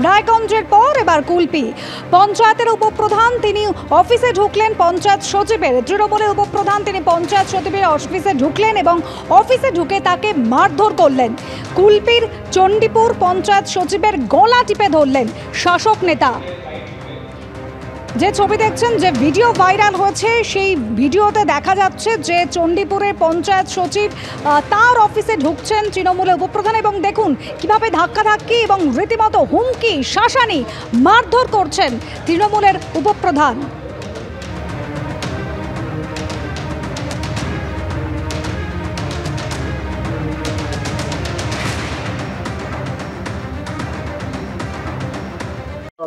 রায়গঞ্জের পর এবার কুলপি। পঞ্চায়েতের উপপ্রধান তিনি অফিসে ঢুকলেন, পঞ্চায়েত সচিবের তৃণমূলের উপপ্রধান তিনি পঞ্চায়েত সচিবের অফিসে ঢুকলেন এবং অফিসে ঢুকে তাকে মারধর করলেন। কুলপির চণ্ডীপুর পঞ্চায়েত সচিবের গলা টিপে ধরলেন শাসক নেতা। যে ছবি দেখছেন, যে ভিডিও ভাইরাল হয়েছে, সেই ভিডিওতে দেখা যাচ্ছে যে চণ্ডীপুরের পঞ্চায়েত সচিব তার অফিসে ঢুকছেন তৃণমূলের উপপ্রধান এবং দেখুন কিভাবে ধাক্কাধাক্কি এবং রীতিমতো হুমকি শাসানি মারধর করছেন তৃণমূলের উপপ্রধান।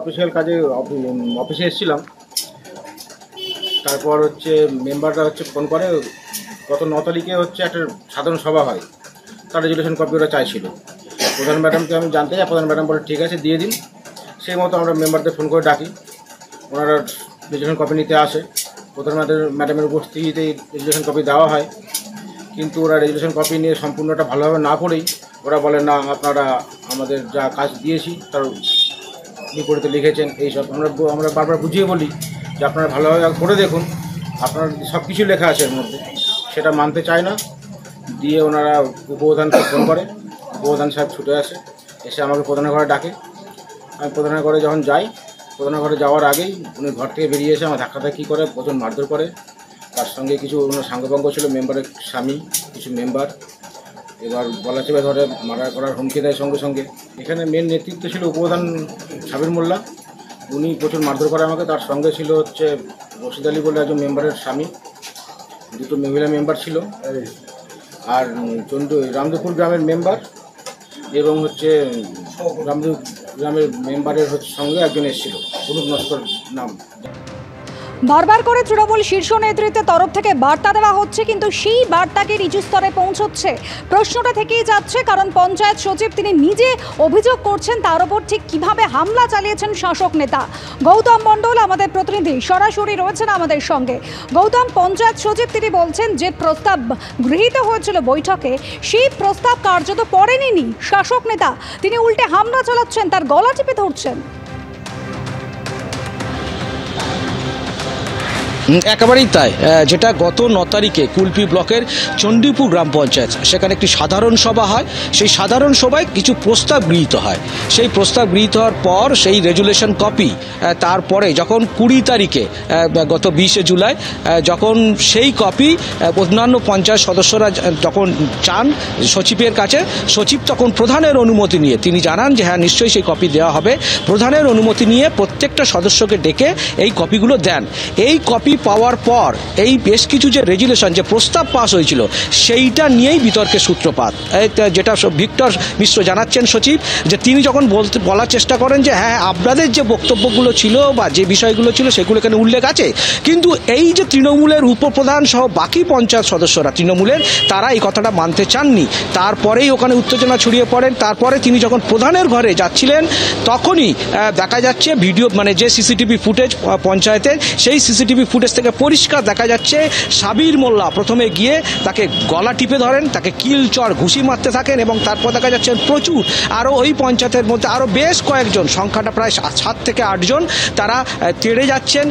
অফিসিয়াল কাজে অফিসে এসেছিলাম, তারপর মেম্বাররা ফোন করে গত 9 তারিখে একটা সাধারণ সভা হয়, তার রেজুলেশন কপি ওরা চাইছিল। প্রধান ম্যাডামকে আমি জানতে চাই, প্রধান ম্যাডাম বলে ঠিক আছে দিয়ে দিন। সেই মতো আমরা মেম্বারদের ফোন করে ডাকি, ওনারা রেজুলেশন কপি নিতে আসে। প্রধান ম্যাডামের উপস্থিতিতে রেজুলেশন কপি দেওয়া হয়, কিন্তু ওরা রেজুলেশন কপি নিয়ে সম্পূর্ণটা ভালোভাবে না পড়েই ওরা বলে না আপনারা আমাদের যা কাজ দিয়েছি তার বিপরীতে লিখেছেন। এইসব আমরা বারবার বুঝিয়ে বলি যে আপনারা ভালোভাবে করে দেখুন, আপনার সব কিছু লেখা আছে এর মধ্যে, সেটা মানতে চায় না। দিয়ে ওনারা উপপ্রধানকে ফোন করে, উপপ্রধান সাহেব ছুটে আসে, এসে আমাকে প্রধানের ঘরে ডাকে। আমি প্রধানের ঘরে যখন যাই, প্রধানের ঘরে যাওয়ার আগেই উনি ঘর থেকে বেরিয়ে এসে আমার ধাক্কাধাক্কি করে, প্রচুর মারধর করে। তার সঙ্গে কিছু ওনার সাঙ্গপাঙ্গ ছিল, মেম্বারের স্বামী, কিছু মেম্বার, এবার গলা চেপে ধরে মারা করার হুমকি দেয় সঙ্গে সঙ্গে। এখানে মেন নেতৃত্ব ছিল উপপ্রধান সাবির মোল্লা, উনি প্রচুর মারধর করে আমাকে। তার সঙ্গে ছিল রশিদ আলী বলে একজন মেম্বারের স্বামী, 2টো মহিলা মেম্বার ছিল, আর রামদেবপুর গ্রামের মেম্বার এবং রামদেব গ্রামের মেম্বারের সঙ্গে একজন এসেছিল, অনুপ নস্কর নাম। বারবার করে তৃণমূল শীর্ষ নেতৃত্বের তরফ থেকে বার্তা দেওয়া হচ্ছে, কিন্তু সেই বার্তাকে নিচু স্তরে পৌঁছচ্ছে। প্রশ্নটা থেকেই যাচ্ছে, কারণ পঞ্চায়েত সচিব তিনি নিজে অভিযোগ করছেন তার ওপর ঠিক কিভাবে হামলা চালিয়েছেন শাসক নেতা। গৌতম মণ্ডল আমাদের প্রতিনিধি সরাসরি রয়েছেন আমাদের সঙ্গে। গৌতম, পঞ্চায়েত সচিব তিনি বলছেন যে প্রস্তাব গৃহীত হয়েছিল বৈঠকে, সেই প্রস্তাব কার্যত পড়েনি শাসক নেতা, তিনি উল্টে হামলা চালাচ্ছেন, তার গলা টিপে ধরছেন। একেবারেই তাই, যেটা গত 9 তারিখে কুলপি ব্লকের চণ্ডীপুর গ্রাম পঞ্চায়েত, সেখানে একটি সাধারণ সভা হয়। সেই সাধারণ সভায় কিছু প্রস্তাব গৃহীত হয়। সেই প্রস্তাব গৃহীত হওয়ার পর সেই রেজুলেশন কপি তারপরে যখন 20 তারিখে গত 20শে জুলাই যখন সেই কপি অন্যান্য পঞ্চায়েত সদস্যরা যখন চান সচিবের কাছে, সচিব তখন প্রধানের অনুমতি নিয়ে তিনি জানান যে হ্যাঁ নিশ্চয়ই সেই কপি দেওয়া হবে। প্রধানের অনুমতি নিয়ে প্রত্যেকটা সদস্যকে ডেকে এই কপিগুলো দেন। এই কপি পাওয়ার পর এই বেশ কিছু যে রেজুলেশন, যে প্রস্তাব পাস হয়েছিল, সেইটা নিয়েই বিতর্কের সূত্রপাত। যেটা ভিক্টর মিশ্র জানাচ্ছেন সচিব, যে তিনি যখন বলার চেষ্টা করেন যে হ্যাঁ আপনাদের যে বক্তব্যগুলো ছিল বা যে বিষয়গুলো ছিল সেগুলো এখানে উল্লেখ আছে, কিন্তু এই যে তৃণমূলের উপপ্রধান সহ বাকি পঞ্চায়েত সদস্যরা তৃণমূলের, তারা এই কথাটা মানতে চাননি। তারপরেই ওখানে উত্তেজনা ছড়িয়ে পড়েন। তারপরে তিনি যখন প্রধানের ঘরে যাচ্ছিলেন, তখনই দেখা যাচ্ছে ভিডিও, যে সিসিটিভি ফুটেজ পঞ্চায়েতের, সেই সিসিটিভি ফুটেজ থেকে পরিষ্কার দেখা যাচ্ছে সাবির মোল্লা প্রথমে গিয়ে তাকে গলা টিপে ধরেন, তাকে কিল চড় ঘুষি মারতে থাকেন এবং তারপর দেখা যাচ্ছে প্রচুর আরও ওই পঞ্চায়েতের মধ্যে আরও বেশ কয়েকজন, সংখ্যাটা প্রায় 7 থেকে 8 জন, তারা তেড়ে যাচ্ছেন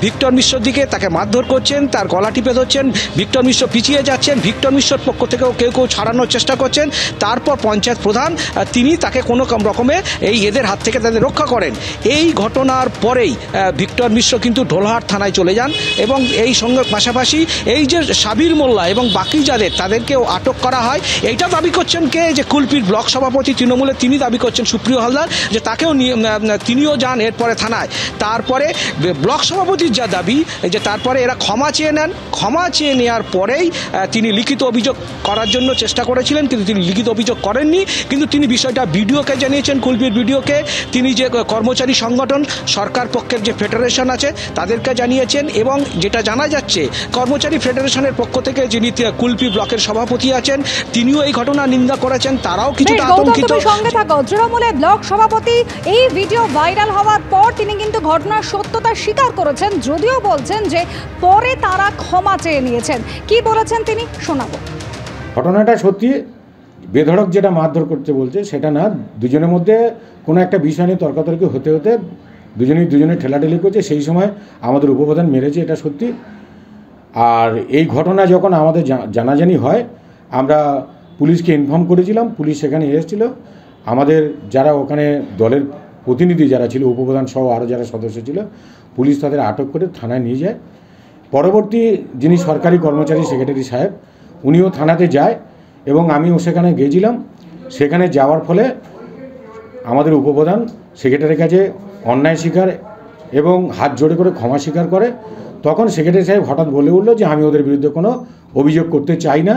ভিক্টর মিশ্রর দিকে, তাকে মারধর করছেন, তার গলা টিপে ধরছেন। ভিক্টর মিশ্র পিছিয়ে যাচ্ছেন, ভিক্টর মিশ্রর পক্ষ থেকেও কেউ ছাড়ানোর চেষ্টা করছেন। তারপর পঞ্চায়েত প্রধান তিনি তাকে কোনো রকমে এদের হাত থেকে তাদের রক্ষা করেন। এই ঘটনার পরেই ভিক্টর মিশ্র কিন্তু ঢোলহাট থানায় চলে যান এবং এই সঙ্গে পাশাপাশি এই যে সাবির মোল্লা এবং বাকি যাদের, তাদেরকেও আটক করা হয়। এইটা দাবি করছেন কে, যে কুলপির ব্লক সভাপতি তৃণমূলের, তিনি দাবি করছেন সুপ্রিয় হালদার, যে তাকেও তিনিও যান এরপরে থানায়। তারপরে ব্লক সভাপতির যা দাবি, যে তারপরে এরা ক্ষমা চেয়ে নেন। ক্ষমা চেয়ে নেওয়ার পরেই তিনি লিখিত অভিযোগ করার জন্য চেষ্টা করেছিলেন, কিন্তু তিনি লিখিত অভিযোগ করেননি। কিন্তু তিনি বিষয়টা বিডিওকে জানিয়েছেন, কুলপির বিডিওকে। তিনি যে কর্মচারী সংগঠন, সরকার পক্ষের যে ফেডারেশন আছে, তাদেরকে জানিয়েছেন। এবং যেটা জানা যাচ্ছে, কর্মচারী ফেডারেশনের পক্ষ থেকে যিনি কুলপি ব্লকের সভাপতি আছেন, তিনিও এই ঘটনা নিন্দা করেছেন। তারাও কিছুটা আতঙ্কিত। সঙ্গে থাকো, তৃণমূলের ব্লক সভাপতি এই ভিডিও ভাইরাল হওয়ার পর তিনি কিন্তু ঘটনার সত্যতা স্বীকার করেছেন, যদিও বলছেন যে পরে তারা ক্ষমা চেয়ে নিয়েছেন। কি বলেছেন তিনি, শোনাবো। ঘটনাটা সত্যি, বেধড়ক যেটা মারধর করতে বলছে সেটা না, দুজনের মধ্যে কোনো একটা বিষয় নিয়ে তর্কাতর্কি হতে হতে দুজনে ঠেলাঠেলি করছে, সেই সময় আমাদের উপপ্রধান মেরেছে, এটা সত্যি। আর এই ঘটনা যখন আমাদের জানাজানি হয়, আমরা পুলিশকে ইনফর্ম করেছিলাম, পুলিশ সেখানে এসেছিল। আমাদের যারা ওখানে দলের প্রতিনিধি যারা ছিল, উপপ্রধান সহ আরও যারা সদস্য ছিল, পুলিশ তাদের আটক করে থানায় নিয়ে যায়। পরবর্তী যিনি সরকারি কর্মচারী সেক্রেটারি সাহেব, উনিও থানাতে যায় এবং আমিও সেখানে গিয়েছিলাম। সেখানে যাওয়ার ফলে আমাদের উপপ্রধান সেক্রেটারির কাছে অন্যায় স্বীকার এবং হাত জোড়ে করে ক্ষমা স্বীকার করে। তখন সেক্রেটারি সাহেব হঠাৎ বলে উঠল যে আমি ওদের বিরুদ্ধে কোনো অভিযোগ করতে চাই না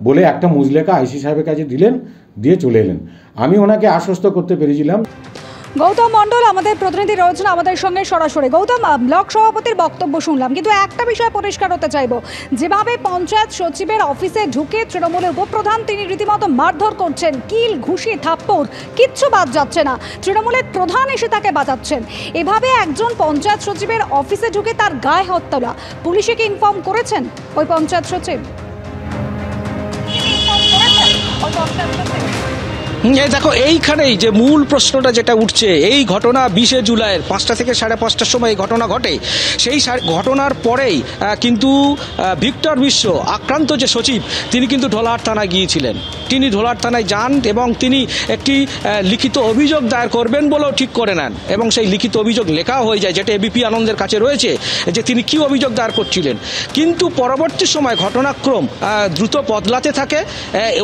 বলে একটা মুজলেখা আইসি সাহেবের কাছে দিলেন, দিয়ে চলে এলেন। আমি ওনাকে আশ্বস্ত করতে পেরেছিলাম। গৌতম মণ্ডল আমাদের প্রতিনিধি রয়েছেন আমাদের সঙ্গে সরাসরি। গৌতম, ব্লক সভাপতির বক্তব্য শুনলাম, কিন্তু একটা বিষয় পরিষ্কার হতে চাইবো, যেভাবে পঞ্চায়েত সচিবের অফিসে ঢুকে তৃণমূলের উপপ্রধান তিনি রীতিমতো মারধর করছেন, কিল ঘুষি থাপ্পড় কিচ্ছু বাদ যাচ্ছে না, তৃণমূলের প্রধান এসে তাকে বাঁচাচ্ছেন, এভাবে একজন পঞ্চায়েত সচিবের অফিসে ঢুকে তার গায়ে হাত তোলা, পুলিশে কি ইনফর্ম করেছেন ওই পঞ্চায়েত সচিব? দেখো, এইখানেই যে মূল প্রশ্নটা যেটা উঠছে, এই ঘটনা 20 জুলাইয়ের 5টা থেকে 5:30টার সময় এই ঘটনা ঘটে। সেই ঘটনার পরেই কিন্তু ভিক্টর মিশ্র আক্রান্ত যে সচিব, তিনি কিন্তু ঢোলাহাট থানায় গিয়েছিলেন। তিনি ঢোলাহাট থানায় যান এবং তিনি একটি লিখিত অভিযোগ দায়ের করবেন বলেও ঠিক করে নেন এবং সেই লিখিত অভিযোগ লেখাও হয়ে যায়, যেটা এবিপি আনন্দের কাছে রয়েছে যে তিনি কি অভিযোগ দায়ের করছিলেন। কিন্তু পরবর্তী সময় ঘটনাক্রম দ্রুত বদলাতে থাকে।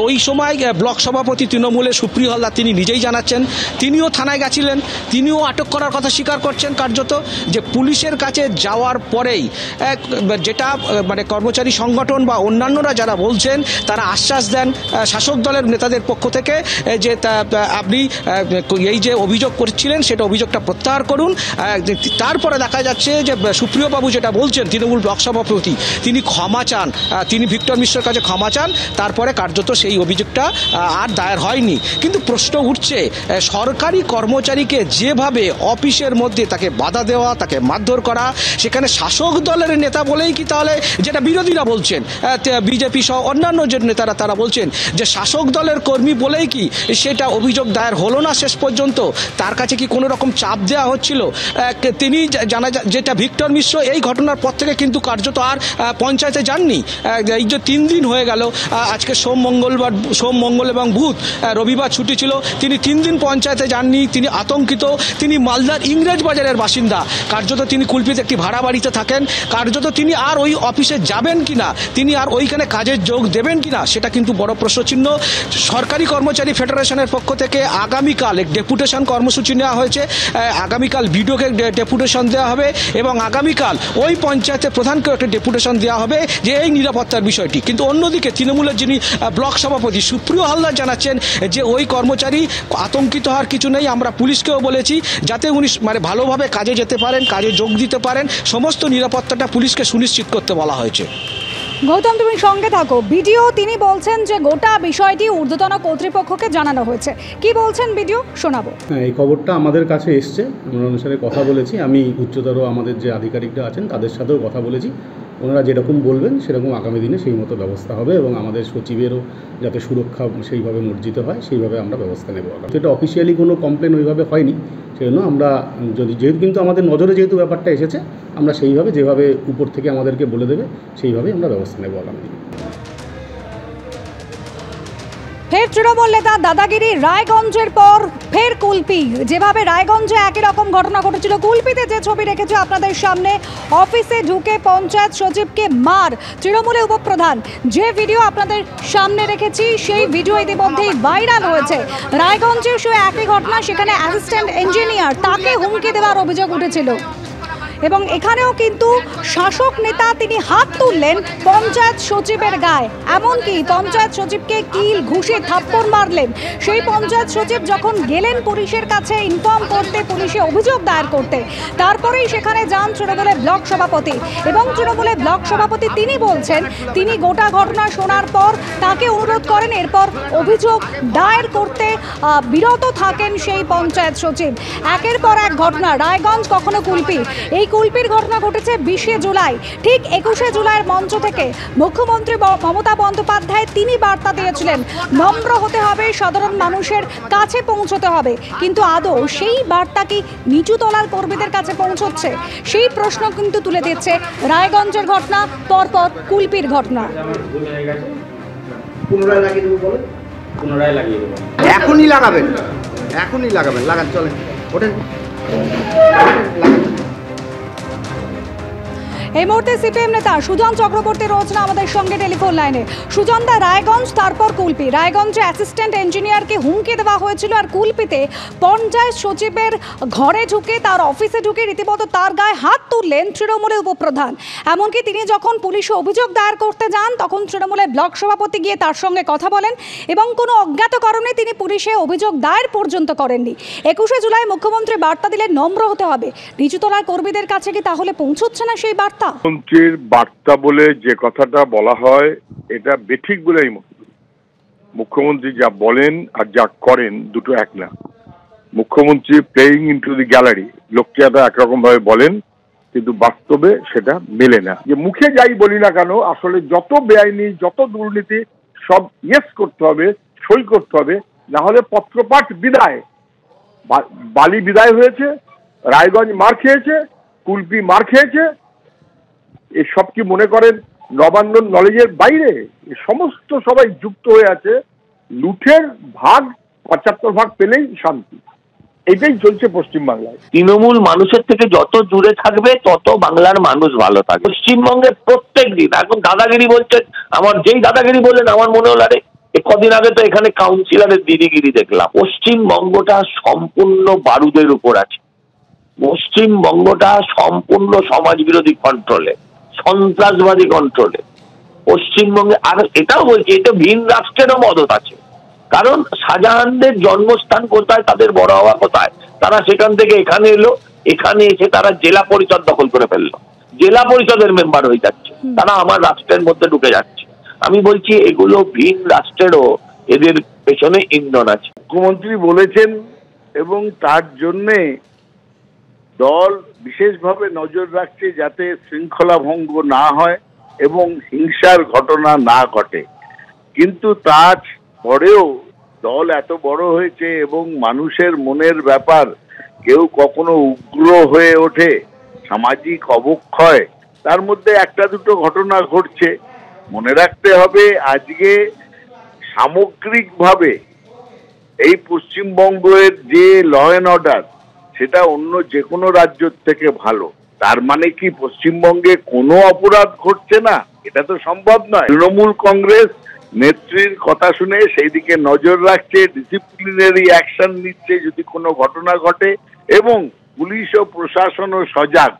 ওই সময় ব্লক সভাপতি তৃণমূলের সুপ্রিয় হালদার তিনি নিজেই জানাচ্ছেন, তিনিও থানায় গেছিলেন, তিনিও আটক করার কথা স্বীকার করছেন কার্যত, যে পুলিশের কাছে যাওয়ার পরেই যেটা মানে কর্মচারী সংগঠন বা অন্যান্যরা যারা বলছেন, তারা আশ্বাস দেন শাসক দলের নেতাদের পক্ষ থেকে যে আপনি এই যে অভিযোগ করছিলেন সেটা অভিযোগটা প্রত্যাহার করুন। তারপরে দেখা যাচ্ছে যে সুপ্রিয়বাবু যেটা বলছেন, তৃণমূল ব্লক সভাপতি, তিনি ক্ষমা চান, তিনি ভিক্টর মিশ্রের কাছে ক্ষমা চান, তারপরে কার্যত সেই অভিযোগটা আর দায়ের হয়নি। কিন্তু প্রশ্ন উঠছে, সরকারি কর্মচারীকে যেভাবে অফিসের মধ্যে তাকে বাধা দেওয়া, তাকে মারধর করা, সেখানে শাসক দলের নেতা বলেই কি তাহলে, যেটা বিরোধীরা বলছেন, বিজেপি সহ অন্যান্য যে নেতারা তারা বলছেন যে শাসক দলের কর্মী বলেই কি সেটা অভিযোগ দায়ের হলো না শেষ পর্যন্ত, তার কাছে কি কোনো রকম চাপ দেওয়া হচ্ছিল? তিনি জানা যেটা ভিক্টর মিশ্র এই ঘটনার পর থেকে কিন্তু কার্যত আর পঞ্চায়েতে যাননি। এই যে 3 দিন হয়ে গেল, আজকে সোম মঙ্গল এবং বুধ, রবিবার ছুটি ছিল, তিনি 3 দিন পঞ্চায়েতে যাননি। তিনি আতঙ্কিত। তিনি মালদার ইংরেজ বাজারের বাসিন্দা, কার্যত তিনি কুলপিতে একটি ভাড়া বাড়িতে থাকেন। কার্যত তিনি আর ওই অফিসে যাবেন কিনা, তিনি আর ওইখানে কাজের যোগ দেবেন কিনা, সেটা কিন্তু বড় প্রশ্নচিহ্ন। সরকারি কর্মচারী ফেডারেশনের পক্ষ থেকে আগামীকাল এক ডেপুটেশন কর্মসূচি নেওয়া হয়েছে। আগামীকাল বিডিওকে ডেপুটেশন দেওয়া হবে এবং আগামীকাল ওই পঞ্চায়েতের প্রধানকেও একটা ডেপুটেশন দেওয়া হবে যে এই নিরাপত্তার বিষয়টি। কিন্তু অন্যদিকে তৃণমূলের যিনি ব্লক সভাপতি সুপ্রিয় হালদার জানাচ্ছেন যে ওই কর্মচারী আতঙ্কিত হওয়ার কিছু নেই, আমরা পুলিশকেও বলেছি যাতে উনি মানে ভালোভাবে কাজে যেতে পারেন, কাজে যোগ দিতে পারেন, সমস্ত নিরাপত্তাটা পুলিশকে সুনিশ্চিত করতে বলা হয়েছে। গৌতম, তুমি সঙ্গে থাকো। ভিডিও তিনি বলছেন যে গোটা বিষয়টি ঊর্ধ্বতন কর্তৃপক্ষকে জানানো হয়েছে, কি বলছেন ভিডিও শোনাবো। হ্যাঁ, এই খবরটা আমাদের কাছে এসছে, আমরা অনুসারে কথা বলেছি। আমি উচ্চতর আমাদের যে আধিকারিকরা আছেন তাদের সাথেও কথা বলেছি। ওনারা যেরকম বলবেন সেরকম আগামী দিনে সেই মতো ব্যবস্থা হবে এবং আমাদের সচিবেরও যাতে সুরক্ষা সেইভাবে মর্জিত হয় সেইভাবে আমরা ব্যবস্থা নেব। এটা অফিসিয়ালি কোনো কমপ্লেন ওইভাবে হয়নি, সেজন্য আমরা যেহেতু কিন্তু আমাদের নজরে যেহেতু ব্যাপারটা এসেছে, আমরা সেইভাবে যেভাবে উপর থেকে আমাদেরকে বলে দেবে সেইভাবেই আমরা ব্যবস্থা নেব আগামী দিনে। ফের তৃণমূল নেতা দাদাগিরি, রায়গঞ্জের পর ফের কুলপি। যেভাবে রায়গঞ্জে একই রকম ঘটনা ঘটেছিল, কুলপিতে যে ছবি রেখেছে আপনাদের সামনে, অফিসে ঢুকে পঞ্চায়েত সচিবকে মার তৃণমূলের উপপ্রধান, যে ভিডিও আপনাদের সামনে রেখেছি সেই ভিডিও ইতিমধ্যেই ভাইরাল হয়েছে। রায়গঞ্জে সে একই ঘটনা, সেখানে অ্যাসিস্ট্যান্ট ইঞ্জিনিয়ার, তাকে হুমকি দেওয়ার অভিযোগ উঠেছিল এবং এখানেও কিন্তু শাসক নেতা তিনি হাত তুললেন পঞ্চায়েত সচিবের গায়ে, এমনকি পঞ্চায়েত সচিবকে কিল ঘুষি থাপ্পড় মারলেন। সেই পঞ্চায়েত সচিব যখন গেলেন পুলিশের কাছে ইনফর্ম করতে, পুলিশে অভিযোগ দায়ের করতে, তারপরেই সেখানে যান তৃণমূলের ব্লক সভাপতি এবং তৃণমূলের ব্লক সভাপতি তিনি বলছেন তিনি গোটা ঘটনা শোনার পর তাকে অনুরোধ করেন, এরপর অভিযোগ দায়ের করতে বিরত থাকেন সেই পঞ্চায়েত সচিব। একের পর এক ঘটনা, রায়গঞ্জ কখনো কুলপি, এই কুলপির ঘটনা ঘটেছে 20শে জুলাই। ঠিক 21শে জুলাইয়ের মঞ্চ থেকে মুখ্যমন্ত্রী মমতা বন্দ্যোপাধ্যায় তিনি বার্তা দিয়েছিলেন নম্র হতে হবে, সাধারণ মানুষের কাছে পৌঁছতে হবে। কিন্তু আদৌ সেই বার্তা কি নিচু তলার কর্মীদের কাছে পৌঁছচ্ছে? সেই প্রশ্ন কিন্তু তুলে দিচ্ছে রায়গঞ্জের ঘটনা, পরপর কুলপির ঘটনা। এখনই লাগাবেন লাগান চলেন ওঠেন। এই মুহূর্তে সিপিএম নেতা সুজন চক্রবর্তী রয়েছেন আমাদের সঙ্গে টেলিফোন লাইনে। সুজন দা, রায়গঞ্জ তারপর কুলপি, রায়গঞ্জে অ্যাসিস্ট্যান্ট ইঞ্জিনিয়ারকে হুমকি দেওয়া হয়েছিল, আর কুলপিতে পঞ্চায়েত সচিবের ঘরে ঢুকে তার অফিসে ঢুকে রীতিমতো তার গায়ে হাত তুললেন তৃণমূলের উপপ্রধান। এমনকি তিনি যখন পুলিশে অভিযোগ দায়ের করতে যান তখন তৃণমূলের ব্লক সভাপতি গিয়ে তার সঙ্গে কথা বলেন এবং কোনো অজ্ঞাত কারণে তিনি পুলিশে অভিযোগ দায়ের পর্যন্ত করেননি। 21শে জুলাই মুখ্যমন্ত্রী বার্তা দিলেন নম্র হতে হবে। নিচুতলার কর্মীদের কাছে কি তাহলে পৌঁছচ্ছে না সেই বার্তা? মুখ্যমন্ত্রীর বার্তা বলে যে কথাটা বলা হয় এটা বেঠিক বলেই মুখ্যমন্ত্রী যা বলেন আর যা করেন দুটো এক না। মুখ্যমন্ত্রী প্লেয়িং ইনটু দি গ্যালারি, লোকটিয়াটা একরকম ভাবে বলেন কিন্তু বাস্তবে সেটা মেলে না। যে মুখে যাই বলি না কেন, আসলে যত বেআইনি যত দুর্নীতি সব ইয়েস করতে হবে, সই করতে হবে, না হলে পত্রপাঠ বিদায়। বালি বিদায় হয়েছে, রায়গঞ্জ মার খেয়েছে, কুলপি মার খেয়েছে। এসব কি মনে করেন নবান্ন নলেজের বাইরে? সমস্ত সবাই যুক্ত হয়ে আছে। লুঠের ভাগ 75 ভাগ পেলেই শান্তি, এটাই চলছে পশ্চিমবাংলায়। তৃণমূল মানুষের থেকে যত দূরে থাকবে তত বাংলার মানুষ ভালো থাকবে। পশ্চিমবঙ্গের প্রত্যেক দিন এখন দাদাগিরি বলছেন, আমার যেই দাদাগিরি বললেন আমার মনে হলো আরে কদিন আগে তো এখানে কাউন্সিলরের দিদিগিরি দেখলাম। পশ্চিমবঙ্গটা সম্পূর্ণ বারুদের উপর আছে। পশ্চিমবঙ্গটা সম্পূর্ণ সমাজ বিরোধী কন্ট্রোলে, সন্ত্রাসবাদী কন্ট্রোলে। পশ্চিমবঙ্গে আর এটাও বলছি, এটা ভিন রাষ্ট্রেরও মদত আছে। কারণ শাহজাহানদের জন্মস্থান কোথায়, তাদের বড় হওয়া কোথায়, তারা সেখান থেকে এখানে এলো, এখানে এসে তারা জেলা পরিষদ দখল করে ফেললো, জেলা পরিষদের মেম্বার হয়ে যাচ্ছে, তারা আমার রাষ্ট্রের মধ্যে ঢুকে যাচ্ছে। আমি বলছি এগুলো ভিন রাষ্ট্রেরও এদের পেছনে ইন্ধন আছে। মুখ্যমন্ত্রী বলেছেন এবং তার জন্যে দল বিশেষভাবে নজর রাখছে যাতে শৃঙ্খলা ভঙ্গ না হয় এবং হিংসার ঘটনা না ঘটে। কিন্তু তারপরেও দল এত বড় হয়েছে এবং মানুষের মনের ব্যাপার, কেউ কখনো উগ্র হয়ে ওঠে, সামাজিক অবক্ষয়, তার মধ্যে একটা দুটো ঘটনা ঘটছে। মনে রাখতে হবে আজকে সামগ্রিকভাবে এই পশ্চিমবঙ্গের যে ল অ্যান্ড অর্ডার সেটা অন্য যে কোনো রাজ্যের থেকে ভালো। তার মানে কি পশ্চিমবঙ্গে কোনো অপরাধ ঘটছে না? এটা তো সম্ভব নয়। তৃণমূল কংগ্রেস নেত্রীর কথা শুনে সেই দিকে নজর রাখছে, ডিসিপ্লিনারি অ্যাকশন নিচ্ছে যদি কোনো ঘটনা ঘটে, এবং পুলিশ ও প্রশাসনও সজাগ।